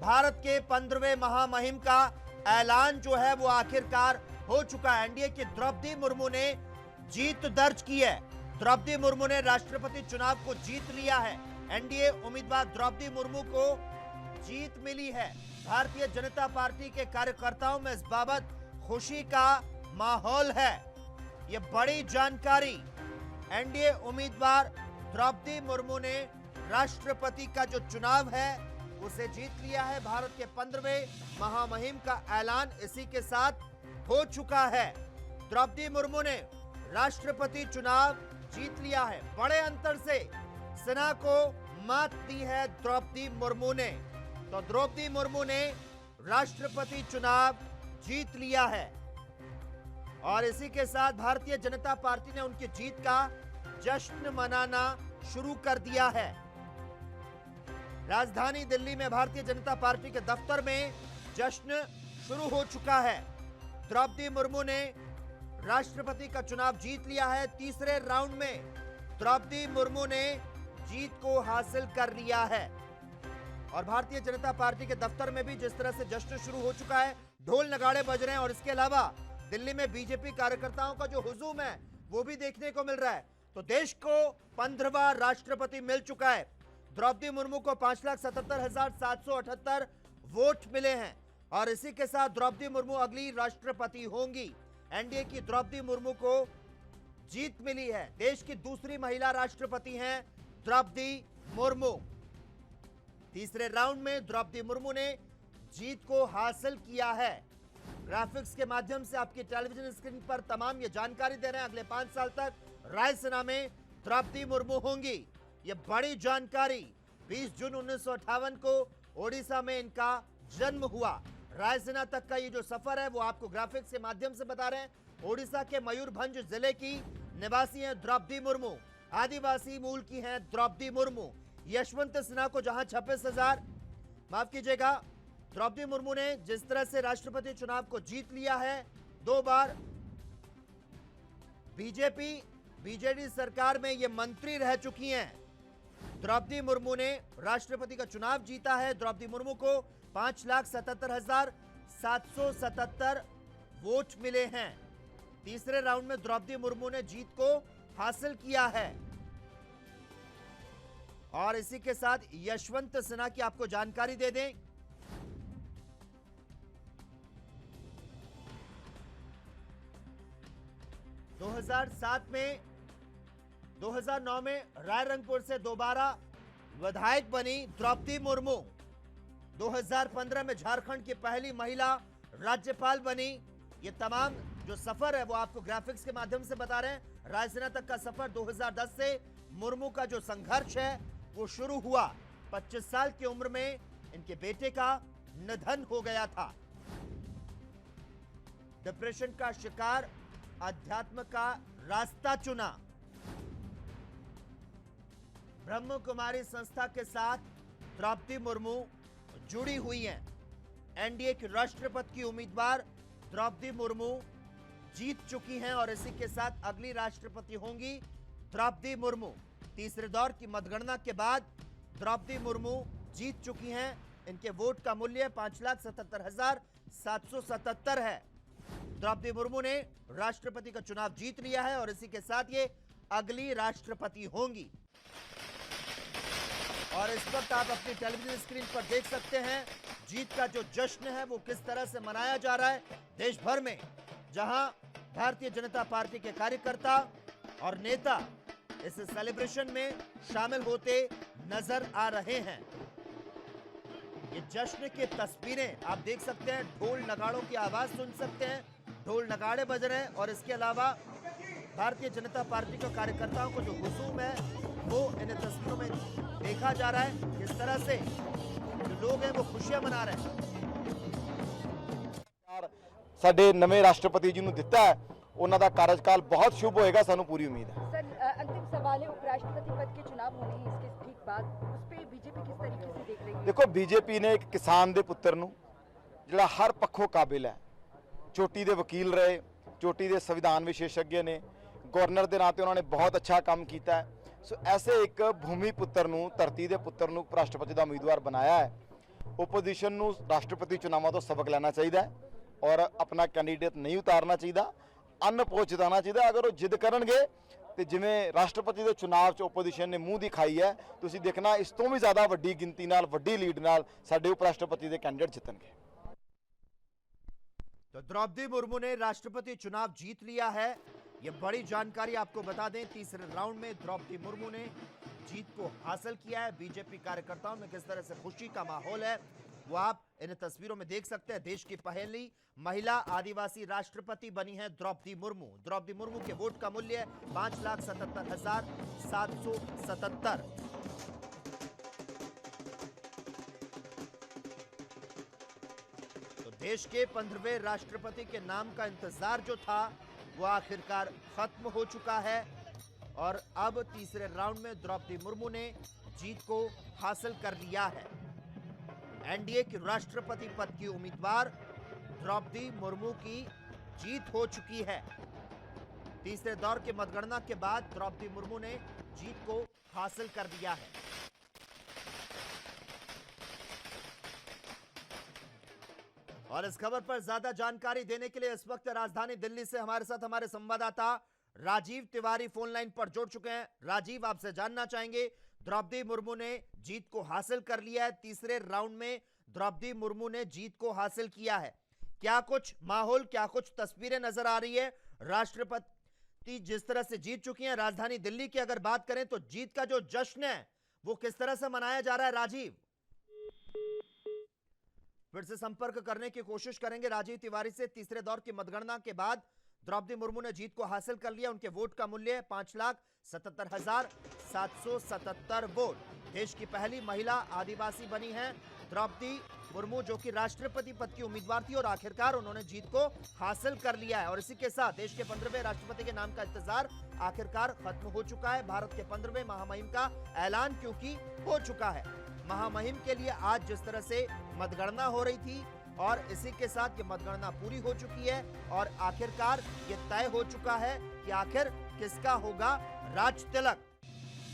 भारत के 15वें महामहिम का ऐलान जो है वो आखिरकार हो चुका है। एनडीए की द्रौपदी मुर्मू ने जीत दर्ज की है। द्रौपदी मुर्मू ने राष्ट्रपति चुनाव को जीत लिया है। एनडीए उम्मीदवार द्रौपदी मुर्मू को जीत मिली है। भारतीय जनता पार्टी के कार्यकर्ताओं में इस बाबत खुशी का माहौल है। यह बड़ी जानकारी। एनडीए उम्मीदवार द्रौपदी मुर्मू ने राष्ट्रपति का जो चुनाव है उसे जीत लिया है। भारत के 15वें महामहिम का ऐलान इसी के साथ हो चुका है। द्रौपदी मुर्मू ने राष्ट्रपति चुनाव जीत लिया है। बड़े अंतर से सेना को मात दी है द्रौपदी मुर्मू ने। तो द्रौपदी मुर्मू ने राष्ट्रपति चुनाव जीत लिया है और इसी के साथ भारतीय जनता पार्टी ने उनकी जीत का जश्न मनाना शुरू कर दिया है। राजधानी दिल्ली में भारतीय जनता पार्टी के दफ्तर में जश्न शुरू हो चुका है। द्रौपदी मुर्मू ने राष्ट्रपति का चुनाव जीत लिया है। तीसरे राउंड में द्रौपदी मुर्मू ने जीत को हासिल कर लिया है और भारतीय जनता पार्टी के दफ्तर में भी जिस तरह से जश्न शुरू हो चुका है, ढोल नगाड़े बज रहे हैं और इसके अलावा दिल्ली में बीजेपी कार्यकर्ताओं का जो हुजूम है वो भी देखने को मिल रहा है। तो देश को 15वां राष्ट्रपति मिल चुका है। द्रौपदी मुर्मू को 5,77,778 वोट मिले हैं और इसी के साथ द्रौपदी मुर्मू अगली राष्ट्रपति होंगी। एनडीए की द्रौपदी मुर्मू को जीत मिली है। देश की दूसरी महिला राष्ट्रपति हैं द्रौपदी मुर्मू। तीसरे राउंड में द्रौपदी मुर्मू ने जीत को हासिल किया है। ग्राफिक्स के माध्यम से आपकी टेलीविजन स्क्रीन पर तमाम ये जानकारी दे रहे हैं। अगले 5 साल तक रायसेना में द्रौपदी मुर्मू होंगी। ये बड़ी जानकारी। 20 जून 1958 को ओडिशा में इनका जन्म हुआ। रायसेना तक का ये जो सफर है वो आपको ग्राफिक्स के माध्यम से बता रहे हैं। ओडिशा के मयूरभंज जिले की निवासी हैं द्रौपदी मुर्मू। आदिवासी मूल की हैं द्रौपदी मुर्मू। यशवंत सिन्हा को जहां 26,000 माफ कीजिएगा, द्रौपदी मुर्मू ने जिस तरह से राष्ट्रपति चुनाव को जीत लिया है, 2 बार बीजेपी बीजेडी सरकार में ये मंत्री रह चुकी हैं। द्रौपदी मुर्मू ने राष्ट्रपति का चुनाव जीता है। द्रौपदी मुर्मू को 5,77,777 वोट मिले हैं। तीसरे राउंड में द्रौपदी मुर्मू ने जीत को हासिल किया है और इसी के साथ यशवंत सिन्हा की आपको जानकारी दे दें। में 2009 में रायरंगपुर से दोबारा विधायक बनी द्रौपदी मुर्मू। 2015 में झारखंड की पहली महिला राज्यपाल बनी। ये तमाम जो सफर है वो आपको ग्राफिक्स के माध्यम से बता रहे हैं। रायसेना तक का सफर 2010 से मुर्मू का जो संघर्ष है वो शुरू हुआ। 25 साल की उम्र में इनके बेटे का निधन हो गया था। डिप्रेशन का शिकार, अध्यात्म का रास्ता चुना। ब्रह्म कुमारी संस्था के साथ द्रौपदी मुर्मू जुड़ी हुई हैं। एनडीए की राष्ट्रपति की उम्मीदवार द्रौपदी मुर्मू जीत चुकी हैं और इसी के साथ अगली राष्ट्रपति होंगी द्रौपदी मुर्मू। तीसरे दौर की मतगणना के बाद द्रौपदी मुर्मू जीत चुकी हैं। इनके वोट का मूल्य 5,77,777 है। द्रौपदी मुर्मू ने राष्ट्रपति का चुनाव जीत लिया है और इसी के साथ ये अगली राष्ट्रपति होंगी। और इस वक्त आप अपनी टेलीविजन स्क्रीन पर देख सकते हैं जीत का जो जश्न है वो किस तरह से मनाया जा रहा है देश भर में, जहां भारतीय जनता पार्टी के कार्यकर्ता और नेता इस सेलिब्रेशन में शामिल होते नजर आ रहे हैं। ये जश्न की तस्वीरें आप देख सकते हैं। ढोल नगाड़ों की आवाज सुन सकते हैं। ढोल नगाड़े बज रहे हैं और इसके अलावा भारतीय जनता पार्टी के कार्यकर्ताओं को जो हुजूम है वो इन तस्वीरों में देखा जा रहा है। किस तरह से जो लोग हैं वो खुशियां मना रहे हैं। ਸਾਡੇ ਨਵੇਂ ਰਾਸ਼ਟਰਪਤੀ ਜੀ ਨੂੰ ਦਿੱਤਾ ਹੈ, ਉਹਨਾਂ ਦਾ ਕਾਰਜਕਾਲ ਬਹੁਤ ਸ਼ੁਭ ਹੋਏਗਾ, ਸਾਨੂੰ ਪੂਰੀ ਉਮੀਦ ਹੈ। सर, अंतिम सवाल है, उपराष्ट्रपति पद के चुनाव होने हैं इसके ठीक बाद, उस पे बीजेपी किस तरीके से देख रही है? ਦੇਖੋ ਬੀਜੇਪੀ ਨੇ ਇੱਕ ਕਿਸਾਨ ਦੇ ਪੁੱਤਰ ਨੂੰ ਜਿਹੜਾ ਹਰ ਪੱਖੋਂ ਕਾਬਿਲ ਹੈ, ਚੋਟੀ ਦੇ ਵਕੀਲ ਰਹੇ, ਚੋਟੀ ਦੇ ਸੰਵਿਧਾਨ ਵਿਸ਼ੇਸ਼ज्ञ ਨੇ, ਗਵਰਨਰ ਦੇ ਨਾਂ ਤੇ ਉਹਨਾਂ ਨੇ ਬਹੁਤ ਅੱਛਾ ਕੰਮ ਕੀਤਾ ਹੈ। सो ऐसे एक भूमि पुत्र ਨੂੰ, ਧਰਤੀ ਦੇ ਪੁੱਤਰ ਨੂੰ ਰਾਸ਼ਟਰਪਤੀ ਦਾ ਉਮੀਦਵਾਰ ਬਣਾਇਆ ਹੈ ਓਪੋਜੀਸ਼ਨ ਨੂੰ ਰਾਸ਼ਟਰਪਤੀ ਚੁਣਾਵਾਂ ਤੋਂ ਸਬਕ ਲੈਣਾ ਚਾਹੀਦਾ ਹੈ ਔਰ ਆਪਣਾ ਕੈਂਡੀਡੇਟ ਨਹੀਂ ਉਤਾਰਨਾ ਚਾਹੀਦਾ, ਅਨਪੋਜ ਜਿਤਾਉਣਾ ਚਾਹੀਦਾ। ਅਗਰ ਉਹ ਜਿੱਦ ਕਰਨਗੇ ਤੇ ਜਿਵੇਂ ਰਾਸ਼ਟਰਪਤੀ ਦੇ ਚੁਣਾਵ 'ਚ ਓਪੋਜੀਸ਼ਨ ਨੇ ਮੂੰਹ ਦਿਖਾਈ ਹੈ, ਤੁਸੀਂ ਦੇਖਣਾ ਇਸ ਤੋਂ ਵੀ ਜ਼ਿਆਦਾ ਵੱਡੀ ਗਿਣਤੀ ਨਾਲ, ਵੱਡੀ ਲੀਡ ਨਾਲ ਸਾਡੇ ਉਪ ਰਾਸ਼ਟਰਪਤੀ ਦੇ ਕੈਂਡੀਡੇਟ ਜਿੱਤਣਗੇ। तो द्रौपदी मुर्मू ने राष्ट्रपति चुनाव जीत लिया है, ये बड़ी जानकारी आपको बता दें। तीसरे राउंड में द्रौपदी मुर्मू ने जीत को हासिल किया है। बीजेपी कार्यकर्ताओं में किस तरह से खुशी का माहौल है वो आप इन तस्वीरों में देख सकते हैं। देश की पहली महिला आदिवासी राष्ट्रपति बनी है द्रौपदी मुर्मू। द्रौपदी मुर्मू के वोट का मूल्य 5,77,777। देश के 15वें राष्ट्रपति के नाम का इंतजार जो था वो आखिरकार खत्म हो चुका है और अब तीसरे राउंड में द्रौपदी मुर्मू ने जीत को हासिल कर लिया है। एनडीए की राष्ट्रपति पद की उम्मीदवार द्रौपदी मुर्मू की जीत हो चुकी है। तीसरे दौर के मतगणना के बाद द्रौपदी मुर्मू ने जीत को हासिल कर लिया है। और इस खबर पर ज्यादा जानकारी देने के लिए इस वक्त राजधानी दिल्ली से हमारे साथ हमारे संवाददाता राजीव तिवारी फोन लाइन पर जुड़ चुके हैं। राजीव, आपसे जानना चाहेंगे, द्रौपदी मुर्मू ने जीत को हासिल कर लिया है, तीसरे राउंड में द्रौपदी मुर्मू ने जीत को हासिल किया है, क्या कुछ माहौल, क्या कुछ तस्वीरें नजर आ रही है? राष्ट्रपति जिस तरह से जीत चुकी हैं, राजधानी दिल्ली की अगर बात करें तो जीत का जो जश्न है वो किस तरह से मनाया जा रहा है? राजीव, फिर से संपर्क करने की कोशिश करेंगे राजीव तिवारी से। तीसरे दौर की मतगणना के बाद द्रौपदी मुर्मू ने जीत को हासिल कर लिया। उनके वोट का मूल्य 5,77,777 वोट। देश की पहली महिला आदिवासी बनी है द्रौपदी मुर्मू, जो कि राष्ट्रपति पद की उम्मीदवार थी और आखिरकार उन्होंने जीत को हासिल कर लिया है। और इसी के साथ देश के 15वें राष्ट्रपति के नाम का इंतजार आखिरकार खत्म हो चुका है। भारत के 15वें महामहिम का ऐलान क्योंकि हो चुका है। महामहिम के लिए आज जिस तरह से मतगणना हो रही थी और इसी के साथ ये मतगणना पूरी हो चुकी है और आखिरकार ये तय हो चुका है कि आखिर किसका होगा राज तिलक।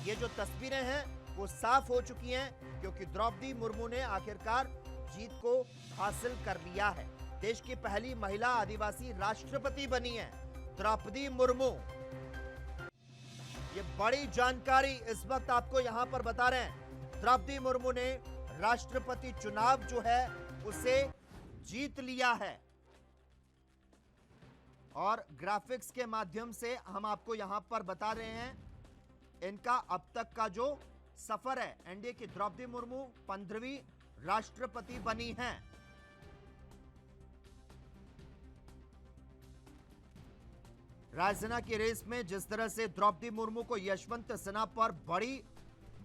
ये जो तस्वीरें हैं वो साफ हो चुकी हैं क्योंकि द्रौपदी मुर्मू ने आखिरकार जीत को हासिल कर लिया है। देश की पहली महिला आदिवासी राष्ट्रपति बनी है द्रौपदी मुर्मू। ये बड़ी जानकारी इस वक्त आपको यहां पर बता रहे हैं। द्रौपदी मुर्मू ने राष्ट्रपति चुनाव जो है उसे जीत लिया है और ग्राफिक्स के माध्यम से हम आपको यहां पर बता रहे हैं इनका अब तक का जो सफर है। एनडीए की द्रौपदी मुर्मू 15वीं राष्ट्रपति बनी हैं। रायसेना की रेस में जिस तरह से द्रौपदी मुर्मू को यशवंत सिन्हा पर बड़ी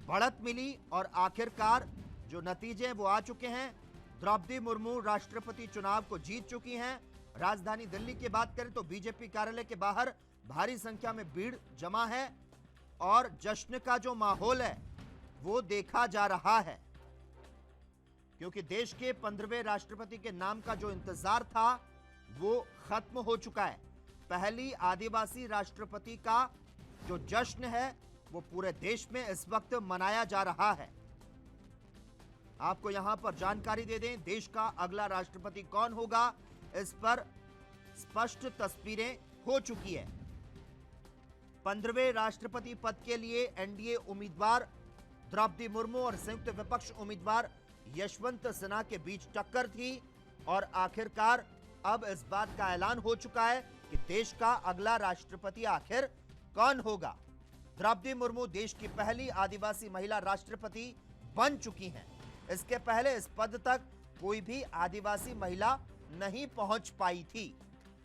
बढ़त मिली और आखिरकार जो नतीजे वो आ चुके हैं। द्रौपदी मुर्मू राष्ट्रपति चुनाव को जीत चुकी हैं। राजधानी दिल्ली की बात करें तो बीजेपी कार्यालय के बाहर भारी संख्या में भीड़ जमा है और जश्न का जो माहौल है वो देखा जा रहा है क्योंकि देश के 15वें राष्ट्रपति के नाम का जो इंतजार था वो खत्म हो चुका है। पहली आदिवासी राष्ट्रपति का जो जश्न है वो पूरे देश में इस वक्त मनाया जा रहा है। आपको यहां पर जानकारी दे दें, देश का अगला राष्ट्रपति कौन होगा इस पर स्पष्ट तस्वीरें हो चुकी है। 15वें राष्ट्रपति पद के लिए एनडीए उम्मीदवार द्रौपदी मुर्मू और संयुक्त विपक्ष उम्मीदवार यशवंत सिन्हा के बीच टक्कर थी और आखिरकार अब इस बात का ऐलान हो चुका है कि देश का अगला राष्ट्रपति आखिर कौन होगा। द्रौपदी मुर्मू देश की पहली आदिवासी महिला राष्ट्रपति बन चुकी हैं। इसके पहले इस पद तक कोई भी आदिवासी महिला नहीं पहुंच पाई थी।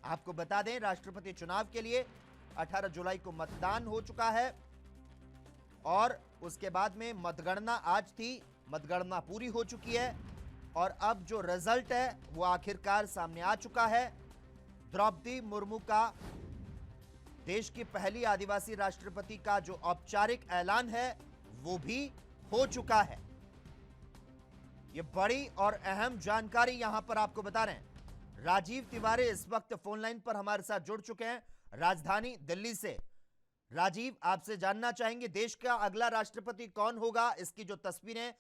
आपको बता दें, राष्ट्रपति चुनाव के लिए 18 जुलाई को मतदान हो चुका है और उसके बाद में मतगणना आज थी। मतगणना पूरी हो चुकी है और अब जो रिजल्ट है वो आखिरकार सामने आ चुका है। द्रौपदी मुर्मू का देश की पहली आदिवासी राष्ट्रपति का जो औपचारिक ऐलान है वो भी हो चुका है। ये बड़ी और अहम जानकारी यहां पर आपको बता रहे हैं। राजीव तिवारी इस वक्त फोन लाइन पर हमारे साथ जुड़ चुके हैं राजधानी दिल्ली से। राजीव, आपसे जानना चाहेंगे देश का अगला राष्ट्रपति कौन होगा, इसकी जो तस्वीरें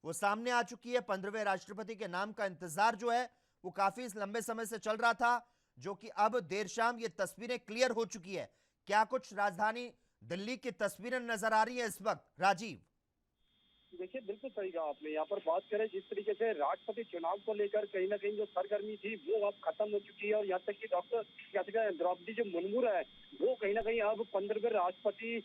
वो सामने आ चुकी है। 15वें राष्ट्रपति के नाम का इंतजार जो है वो काफी लंबे समय से चल रहा था, जो कि अब देर शाम ये तस्वीरें क्लियर हो चुकी है। क्या कुछ राजधानी दिल्ली की तस्वीरें नजर आ रही है इस वक्त, राजीव? देखिए, बिल्कुल सही कहा आपने। यहाँ पर बात करें जिस तरीके से राष्ट्रपति चुनाव को लेकर कहीं ना कहीं जो सरगर्मी थी वो अब खत्म हो चुकी है, और यहाँ तक कि डॉक्टर क्या कहते हैं द्रौपदी जो मुर्मू है वो कहीं ना कहीं अब 15वें राष्ट्रपति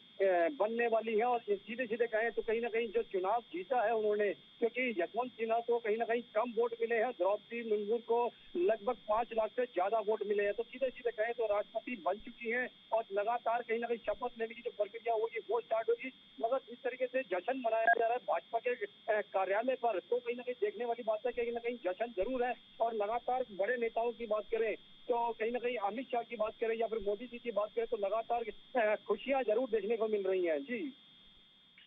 बनने वाली है। और सीधे सीधे कहें तो कहीं ना कहीं जो चुनाव जीता है उन्होंने, क्योंकि यशवंत सिन्हा को कहीं ना कहीं कम वोट मिले हैं, द्रौपदी मुर्मू को लगभग 5 लाख से ज्यादा वोट मिले हैं। तो सीधे सीधे कहें तो राष्ट्रपति बन चुकी हैं और लगातार कहीं ना कहीं शपथ लेने की जो प्रक्रिया होगी वो स्टार्ट होगी। मगर जिस तरीके से जश्न मनाया जा रहा है भाजपा के कार्यालय पर, तो कहीं ना कहीं देखने वाली बात है कि कहीं ना कहीं जश्न जरूर है। और लगातार बड़े नेताओं की बात करें तो कहीं ना कहीं अमित शाह की बात करें या फिर मोदी जी की बात करें तो लगातार खुशियां जरूर देखने को मिल रही हैं। जी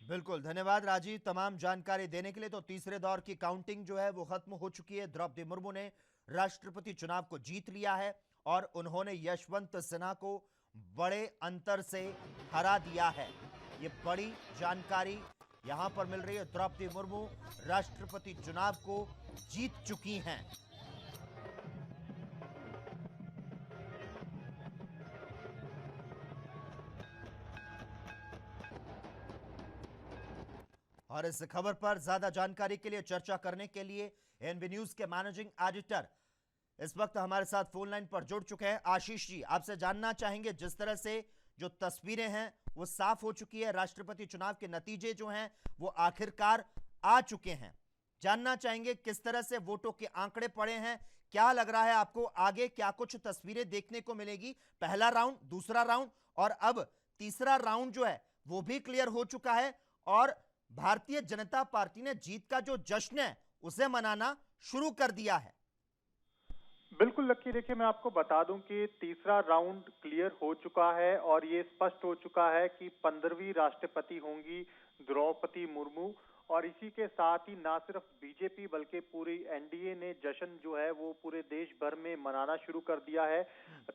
बिल्कुल, धन्यवाद राजीव तमाम जानकारी देने के लिए। तो तीसरे दौर की काउंटिंग जो है वो खत्म हो चुकी है। द्रौपदी मुर्मू ने राष्ट्रपति चुनाव को जीत लिया है और उन्होंने यशवंत सिन्हा को बड़े अंतर से हरा दिया है। ये बड़ी जानकारी यहां पर मिल रही है। द्रौपदी मुर्मू राष्ट्रपति चुनाव को जीत चुकी हैं। और इस खबर पर ज्यादा जानकारी के लिए, चर्चा करने के लिए एनबी न्यूज के मैनेजिंग एडिटर इस वक्त हमारे साथ फोन लाइन पर जुड़ चुके हैं। आशीष जी, आपसे जानना चाहेंगे, जिस तरह से जो तस्वीरें हैं वो साफ हो चुकी है, राष्ट्रपति चुनाव के नतीजे जो हैं वो आखिरकार आ चुके हैं, जानना चाहेंगे किस तरह से वोटों के आंकड़े पड़े हैं, क्या लग रहा है आपको आगे क्या कुछ तस्वीरें देखने को मिलेगी? पहला राउंड, दूसरा राउंड और अब तीसरा राउंड जो है वो भी क्लियर हो चुका है और भारतीय जनता पार्टी ने जीत का जो जश्न है उसे मनाना शुरू कर दिया है। बिल्कुल लक्की, देखिए मैं आपको बता दूं कि तीसरा राउंड क्लियर हो चुका है और ये स्पष्ट हो चुका है कि 15वीं राष्ट्रपति होंगी द्रौपदी मुर्मू। और इसी के साथ ही ना सिर्फ बीजेपी बल्कि पूरी एनडीए ने जश्न जो है वो पूरे देश भर में मनाना शुरू कर दिया है।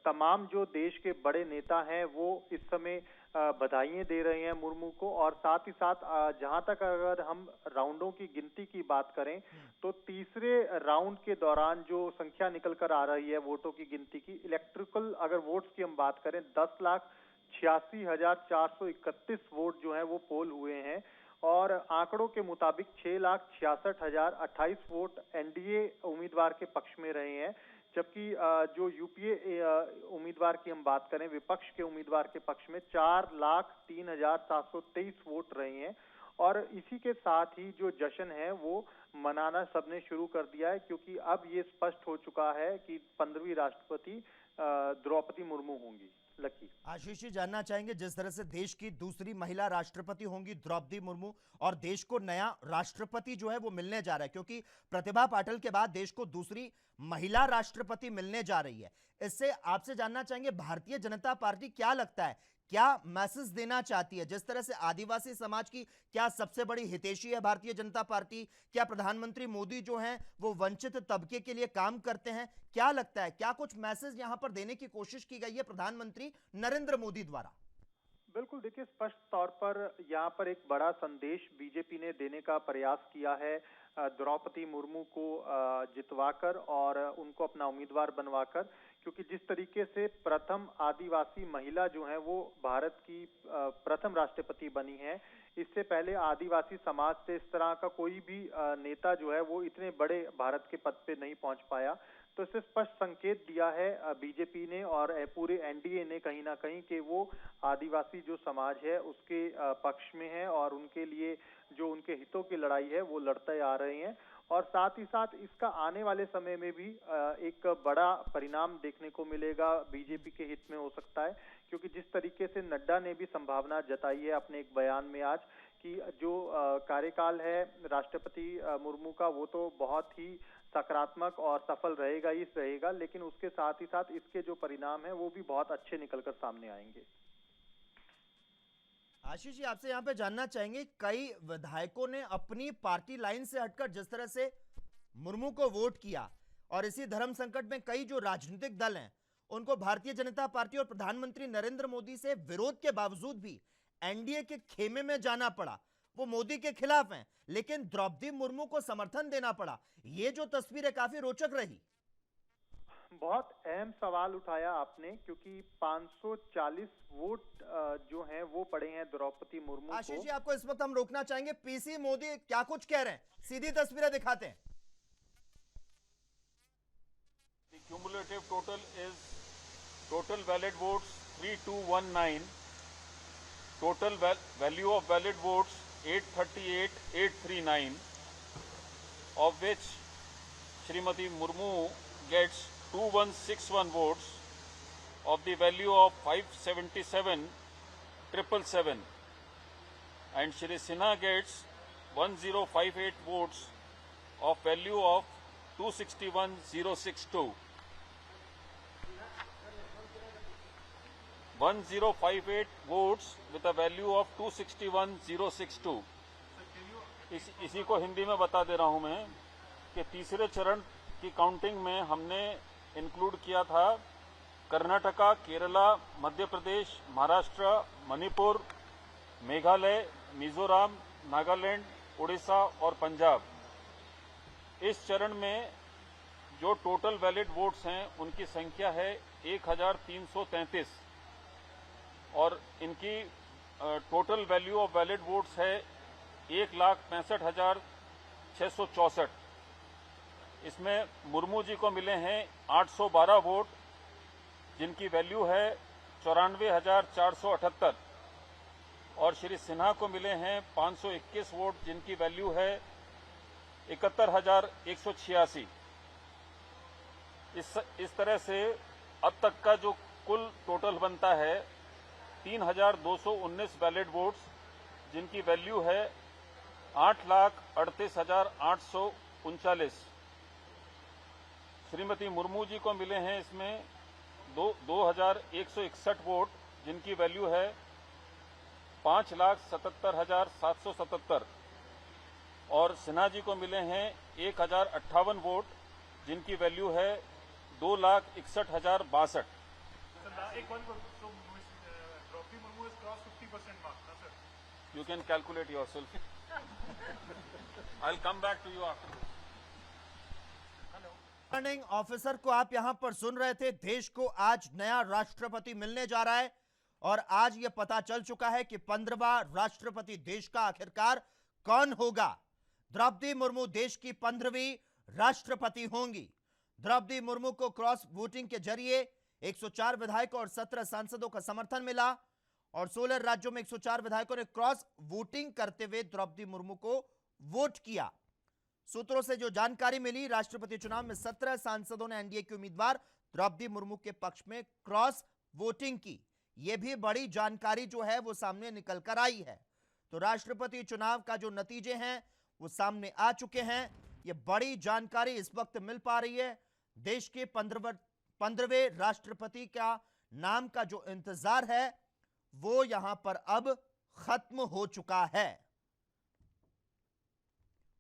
तमाम जो देश के बड़े नेता हैं वो इस समय बधाइयां दे रहे हैं मुर्मू को। और साथ ही साथ जहां तक अगर हम राउंडों की गिनती की बात करें तो तीसरे राउंड के दौरान जो संख्या निकल कर आ रही है वोटों की गिनती की, इलेक्ट्रिकल अगर वोट्स की हम बात करें 10,86,431 वोट जो है वो पोल हुए हैं और आंकड़ों के मुताबिक 6,66,028 वोट एनडीए उम्मीदवार के पक्ष में रहे हैं, जबकि जो यूपीए उम्मीदवार की हम बात करें विपक्ष के उम्मीदवार के पक्ष में 4,03,723 वोट रहे हैं। और इसी के साथ ही जो जश्न है वो मनाना सबने शुरू कर दिया है, क्योंकि अब ये स्पष्ट हो चुका है कि 15वीं राष्ट्रपति द्रौपदी मुर्मू होंगी। लकी, आशीष जी, जानना चाहेंगे, जिस तरह से देश की दूसरी महिला राष्ट्रपति होंगी द्रौपदी मुर्मू और देश को नया राष्ट्रपति जो है वो मिलने जा रहा है, क्योंकि प्रतिभा पाटिल के बाद देश को दूसरी महिला राष्ट्रपति मिलने जा रही है, इससे आपसे जानना चाहेंगे भारतीय जनता पार्टी क्या लगता है, क्या मैसेज देना चाहती है? जिस तरह से आदिवासी समाज की क्या सबसे बड़ी हितैषी है भारतीय जनता पार्टी? क्या प्रधानमंत्री मोदी जो हैं वो वंचित तबके के लिए काम करते हैं? क्या लगता है क्या कुछ मैसेज यहां पर देने की कोशिश की गई है प्रधानमंत्री नरेंद्र मोदी द्वारा? बिल्कुल, देखिए स्पष्ट तौर पर यहाँ पर एक बड़ा संदेश बीजेपी ने देने का प्रयास किया है द्रौपदी मुर्मू को जितवाकर और उनको अपना उम्मीदवार बनवाकर, क्योंकि जिस तरीके से प्रथम आदिवासी महिला जो है वो भारत की प्रथम राष्ट्रपति बनी है, इससे पहले आदिवासी समाज से इस तरह का कोई भी नेता जो है वो इतने बड़े भारत के पद पे नहीं पहुंच पाया। तो इससे स्पष्ट संकेत दिया है बीजेपी ने और पूरे एनडीए ने कहीं ना कहीं कि वो आदिवासी जो समाज है उसके पक्ष में है और उनके लिए जो उनके हितों की लड़ाई है वो लड़ते आ रहे हैं। और साथ ही साथ इसका आने वाले समय में भी एक बड़ा परिणाम देखने को मिलेगा, बीजेपी के हित में हो सकता है, क्योंकि जिस तरीके से नड्डा ने भी संभावना जताई है अपने एक बयान में आज कि जो कार्यकाल है राष्ट्रपति मुर्मू का वो तो बहुत ही सकारात्मक और सफल रहेगा ही रहेगा, लेकिन उसके साथ ही साथ इसके जो परिणाम है वो भी बहुत अच्छे निकलकर सामने आएंगे। आशीष जी, आपसे यहां पे जानना चाहेंगे, कई विधायकों ने अपनी पार्टी लाइन से हटकर जिस तरह से मुर्मू को वोट किया और इसी धर्म संकट में कई जो राजनीतिक दल हैं उनको भारतीय जनता पार्टी और प्रधानमंत्री नरेंद्र मोदी से विरोध के बावजूद भी एनडीए के खेमे में जाना पड़ा, वो मोदी के खिलाफ हैं, लेकिन द्रौपदी मुर्मू को समर्थन देना पड़ा। ये जो तस्वीर है काफी रोचक रही। बहुत अहम सवाल उठाया आपने, क्योंकि 540 वोट जो हैं वो पड़े हैं द्रौपदी मुर्मू को। आशीष जी, आपको इस वक्त हम रोकना चाहेंगे। पीसी मोदी क्या कुछ कह रहे हैं, सीधी तस्वीरें दिखाते हैं। The cumulative total valid votes 3219, total value of valid votes 838,839, of which Srimati Murmu gets 2161 votes of the value of 577,777, and Shri Sinha gets 1058 votes of value of 261,062. 1058 votes with a value of 261,062. इसी को हिंदी में बता दे रहा हूं मैं कि तीसरे चरण की काउंटिंग में हमने इंक्लूड किया था कर्नाटका, केरला, मध्य प्रदेश, महाराष्ट्र, मणिपुर, मेघालय, मिजोरम, नागालैंड, उड़ीसा और पंजाब। इस चरण में जो टोटल वैलिड वोट्स हैं उनकी संख्या है 1333 और इनकी total value of valid votes है 1,65,664। इसमें मुर्मू जी को मिले हैं 812 वोट, जिनकी वैल्यू है 94,478, और श्री सिन्हा को मिले हैं 521 वोट, जिनकी वैल्यू है 71,186। इस तरह से अब तक का जो कुल टोटल बनता है 3,219 वैलिड वोट्स, जिनकी वैल्यू है 8,38,839। श्रीमती मुर्मू जी को मिले हैं इसमें 2,161 वोट, जिनकी वैल्यू है 5,77,777, और सिन्हा जी को मिले हैं 1,058 वोट, जिनकी वैल्यू है 2,61,062। You can calculate yourself. I'll come back to you after this. Returning officer को आप यहां पर सुन रहे थे। देश को आज नया राष्ट्रपति मिलने जा रहा है और आज यह पता चल चुका है कि 15वां राष्ट्रपति देश का आखिरकार कौन होगा। द्रौपदी मुर्मू देश की 15वीं राष्ट्रपति होंगी। द्रौपदी मुर्मू को क्रॉस वोटिंग के जरिए 104 विधायकों और 17 सांसदों का समर्थन मिला और 16 राज्यों में 104 विधायकों ने क्रॉस वोटिंग करते हुए द्रौपदी मुर्मू को वोट किया। सूत्रों से जो जानकारी मिली, राष्ट्रपति चुनाव में 17 सांसदों ने एनडीए के उम्मीदवार द्रौपदी मुर्मू के पक्ष में क्रॉस वोटिंग की। यह भी बड़ी जानकारी जो है वो सामने निकल कर आई है। तो राष्ट्रपति चुनाव का जो नतीजे हैं वो सामने आ चुके हैं। ये बड़ी जानकारी इस वक्त मिल पा रही है। देश के 15वें राष्ट्रपति का नाम का जो इंतजार है वो यहां पर अब खत्म हो चुका है।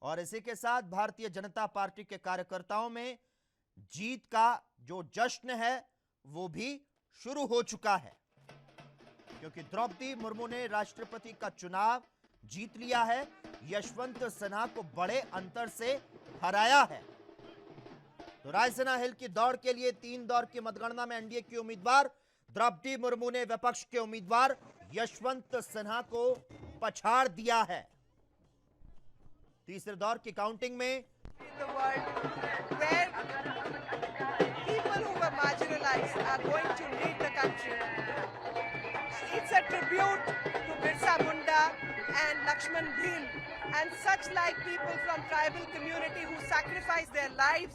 और इसी के साथ भारतीय जनता पार्टी के कार्यकर्ताओं में जीत का जो जश्न है वो भी शुरू हो चुका है, क्योंकि द्रौपदी मुर्मू ने राष्ट्रपति का चुनाव जीत लिया है। यशवंत सिन्हा को बड़े अंतर से हराया है। तो रायसीना हिल की दौड़ के लिए 3 दौर की मतगणना में एनडीए की उम्मीदवार द्रौपदी मुर्मू ने विपक्ष के उम्मीदवार यशवंत सिन्हा को पछाड़ दिया है। तीसरे दौर की काउंटिंग में in the world where people who were marginalized are going to lead the country. It's a tribute to Birsa Munda and Lakshman Bhim and such like people from tribal community who sacrificed their lives